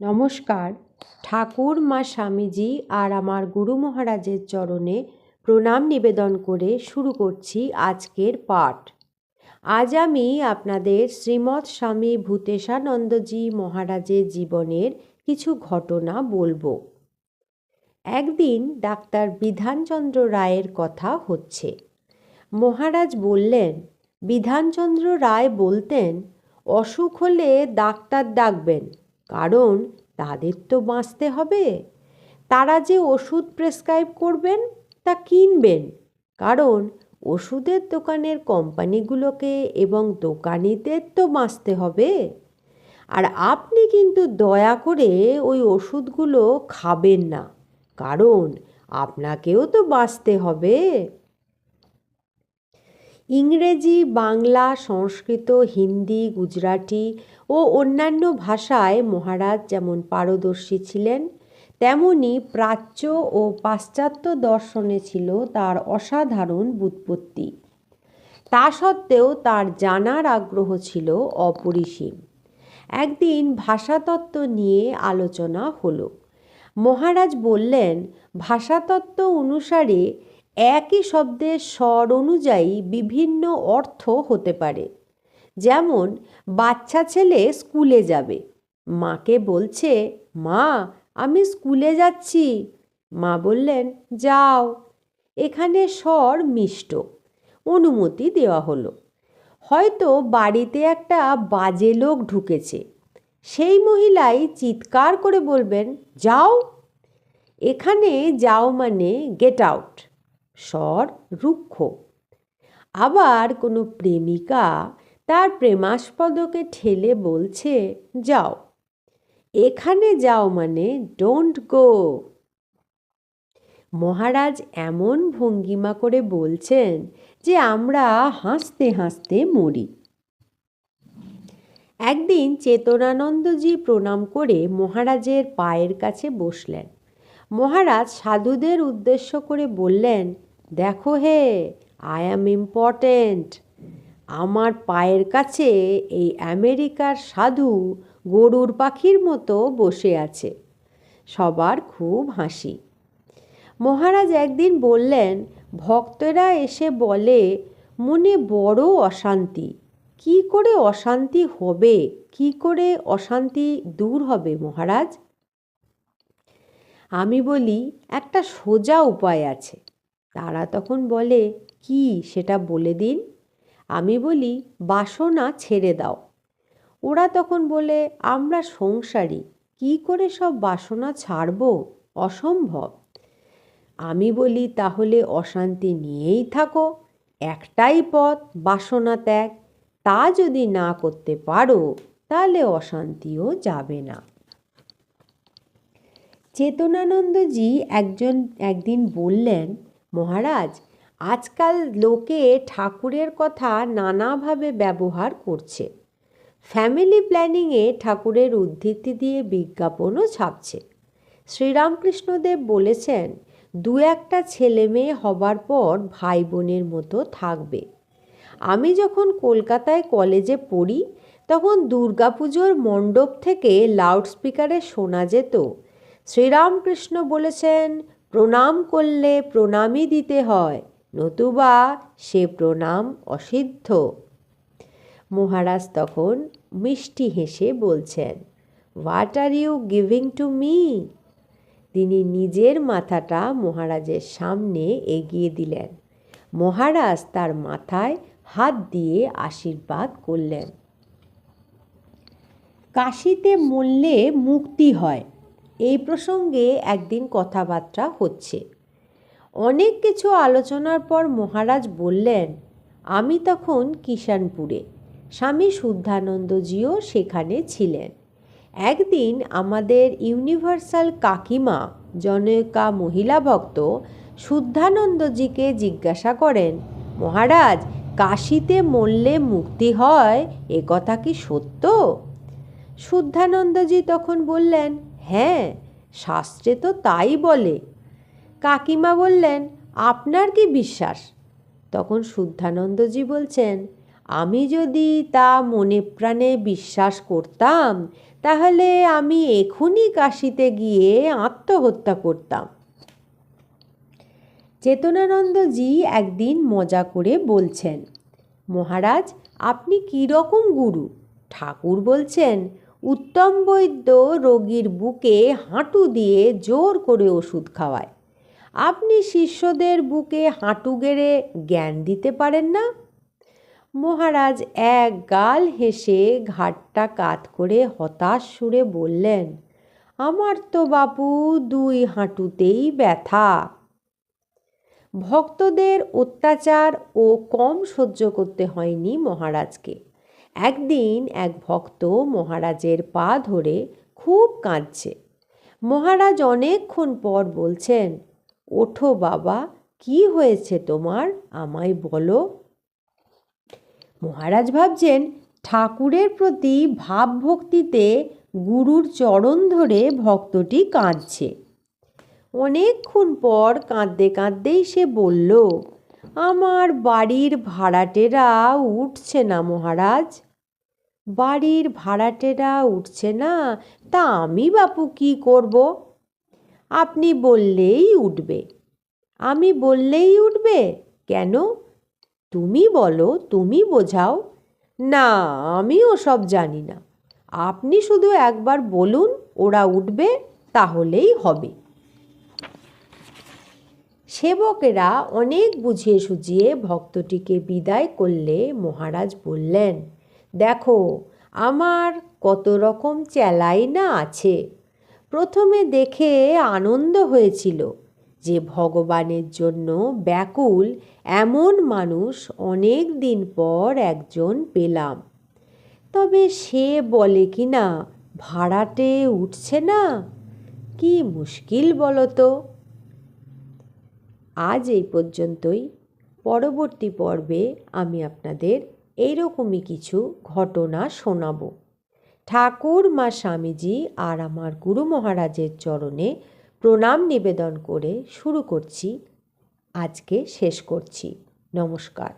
নমস্কার। ঠাকুর মা স্বামীজি আর আমার গুরু মহারাজের চরণে প্রণাম নিবেদন করে শুরু করছি আজকের পাঠ। আজ আমি আপনাদের শ্রীমৎ স্বামী ভূতেশানন্দজি মহারাজের জীবনের কিছু ঘটনা বলবো। একদিন ডাক্তার বিধানচন্দ্র রায়ের কথা হচ্ছে। মহারাজ বললেন, বিধানচন্দ্র রায় বলতেন, অসুখ হলে ডাক্তার ডাকবেন, কারণ তাদের তো বাঁচতে হবে। তারা যে ওষুধ প্রেসক্রাইব করবেন তা কিনবেন, কারণ ওষুধের দোকানের কোম্পানিগুলোকে এবং দোকানিদের তো বাঁচতে হবে। আর আপনি কিন্তু দয়া করে ওই ওষুধগুলো খাবেন না, কারণ আপনাকেও তো বাঁচতে হবে। ইংরেজি, বাংলা, সংস্কৃত, হিন্দি, গুজরাটি ও অন্যান্য ভাষায় মহারাজ যেমন পারদর্শী ছিলেন, তেমনি প্রাচ্য ও পাশ্চাত্য দর্শনে ছিল তার অসাধারণ ব্যুৎপত্তি। তা সত্ত্বেও তার জানার আগ্রহ ছিল অপরিসীম। একদিন ভাষাতত্ত্ব নিয়ে আলোচনা হলো। মহারাজ বললেন, ভাষাতত্ত্ব অনুসারে একই শব্দের স্বর অনুযায়ী বিভিন্ন অর্থ হতে পারে। যেমন বাচ্চা ছেলে স্কুলে যাবে, মাকে বলছে, মা আমি স্কুলে যাচ্ছি। মা বললেন, যাও। এখানে স্বর মিষ্ট, অনুমতি দেওয়া হলো। হয়তো বাড়িতে একটা বাজে লোক ঢুকেছে, সেই মহিলাই চিৎকার করে বলবেন, যাও। এখানে যাও মানে গেট আউট, স্বর রুক্ষ। আবার কোনো প্রেমিকা তার প্রেমাস্পদকে ঠেলে বলছে, যাও। এখানে যাও মানে ডোন্ট গো। মহারাজ এমন ভঙ্গিমা করে বলছেন যে আমরা হাসতে হাসতে মরি। একদিন চেতনানন্দজি প্রণাম করে মহারাজের পায়ের কাছে বসলেন। মহারাজ সাধুদের উদ্দেশ্য করে বললেন, দেখো হে, আই অ্যাম ইম্পর্ট্যান্ট। আমার পায়ের কাছে এই আমেরিকার সাধু গরুর পাখির মতো বসে আছে। সবার খুব হাসি। মহারাজ একদিন বললেন, ভক্তরা এসে বলে, মনে বড় অশান্তি। কি করে অশান্তি হবে, কি করে অশান্তি দূর হবে মহারাজ? আমি বলি, একটা সোজা উপায় আছে। তারা তখন বলে, কি সেটা বলে দিন। আমি বলি, বাসনা ছেড়ে দাও। ওরা তখন বলে, আমরা সংসারী, কি করে সব বাসনা ছাড়ব, অসম্ভব। আমি বলি, তাহলে অশান্তি নিয়েই থাকো। একটাই পথ, বাসনা ত্যাগ। তা যদি না করতে পারো, তাহলে অশান্তিও যাবে না। চেতনানন্দজি একদিন বললেন, মহারাজ, আজকাল লোকে ঠাকুরের কথা নানাভাবে ব্যবহার করছে। ফ্যামিলি প্ল্যানিংয়ে ঠাকুরের উদ্ধৃতি দিয়ে বিজ্ঞাপনও ছাপছে। শ্রীরামকৃষ্ণদেব বলেছেন, দু একটা ছেলে মেয়ে হবার পর ভাই বোনের মতো থাকবে। আমি যখন কলকাতায় কলেজে পড়ি, তখন দুর্গাপুজোর মণ্ডপ থেকে লাউডস্পিকারে শোনা যেত, শ্রীরামকৃষ্ণ বলেছেন, প্রণাম করলে প্রণামই দিতে হয়, নতুবা সে প্রণাম অসিদ্ধ। মহারাজ তখন মিষ্টি হেসে বলছেন, what are you giving to me? তিনি নিজের মাথাটা মহারাজের সামনে এগিয়ে দিলেন। মহারাজ তার মাথায় হাত দিয়ে আশীর্বাদ করলেন। কাশিতে মরলে মুক্তি হয়, এই প্রসঙ্গে একদিন কথাবার্তা হচ্ছে। অনেক কিছু আলোচনার পর মহারাজ বললেন, আমি তখন কিষানপুরে, স্বামী শুদ্ধানন্দজিও সেখানে ছিলেন। একদিন আমাদের ইউনিভার্সাল কাকিমা, জনৈকা মহিলা ভক্ত, শুদ্ধানন্দজিকে জিজ্ঞাসা করেন, মহারাজ, কাশিতে মরলে মুক্তি হয়, এ কথা কি সত্য? শুদ্ধানন্দজি তখন বললেন, হ্যাঁ, শাস্ত্রে তো তাই বলে। কাকিমা বললেন, আপনার কি বিশ্বাস? তখন শুদ্ধানন্দজি বলছেন, আমি যদি তা মনে প্রাণে বিশ্বাস করতাম, তাহলে আমি এখনই কাশিতে গিয়ে আত্মহত্যা করতাম। চেতনানন্দজি একদিন মজা করে বলছেন, মহারাজ, আপনি কী রকম গুরু? ঠাকুর বলছেন উত্তম বৈদ্য রোগীর বুকে হাঁটু দিয়ে জোর করে ওষুধ খাওয়ায়। আপনি শিষ্যদের বুকে হাঁটু গেড়ে জ্ঞান দিতে পারেন না? মহারাজ এক গাল হেসে ঘাড়টা কাত করে হতাশ সুরে বললেন, আমার তো বাপু দুই হাঁটুতেই ব্যথা। ভক্তদের অত্যাচার ও কম সহ্য করতে হয়নি মহারাজকে। একদিন এক ভক্ত মহারাজের পা ধরে খুব কাঁদছে। মহারাজ অনেকক্ষণ পর বলছেন, ওঠো বাবা, কি হয়েছে তোমার, আমায় বলো। মহারাজ ভাবছেন ঠাকুরের প্রতি ভাবভক্তিতে গুরুর চরণ ধরে ভক্তটি কাঁদছে। অনেকক্ষণ পর কাঁদতে কাঁদতেই সে বলল, আমার বাড়ির ভাড়াটেরা উঠছে না মহারাজ। বাড়ির ভাড়াটেরা উঠছে না, তা আমি বাপু কি করব? আপনি বললেই উঠবে। আমি বললেই উঠবে কেন? তুমি বলো, তুমি বোঝাও। না, আমি ওসব জানি না। আপনি শুধু একবার বলুন, ওরা উঠবে, তাহলেই হবে। সেবকেরা অনেক বুঝিয়ে সুঝিয়ে ভক্তটিকে বিদায় করলে মহারাজ বললেন, দেখো, আমার কত রকম চেলাই না আছে। প্রথমে দেখে আনন্দ হয়েছিল যে ভগবানের জন্য ব্যাকুল এমন মানুষ অনেক দিন পর একজন পেলাম। তবে সে বলে কি না ভাড়াটে উঠছে না, কি মুশকিল বলো তো। আজ এই পর্যন্তই। পরবর্তী পর্বে আমি আপনাদের এইরকমই কিছু ঘটনা শোনাব। ঠাকুর মা স্বামীজি আর আমার গুরু মহারাজের চরণে প্রণাম নিবেদন করে শুরু করছি, আজকে শেষ করছি। নমস্কার।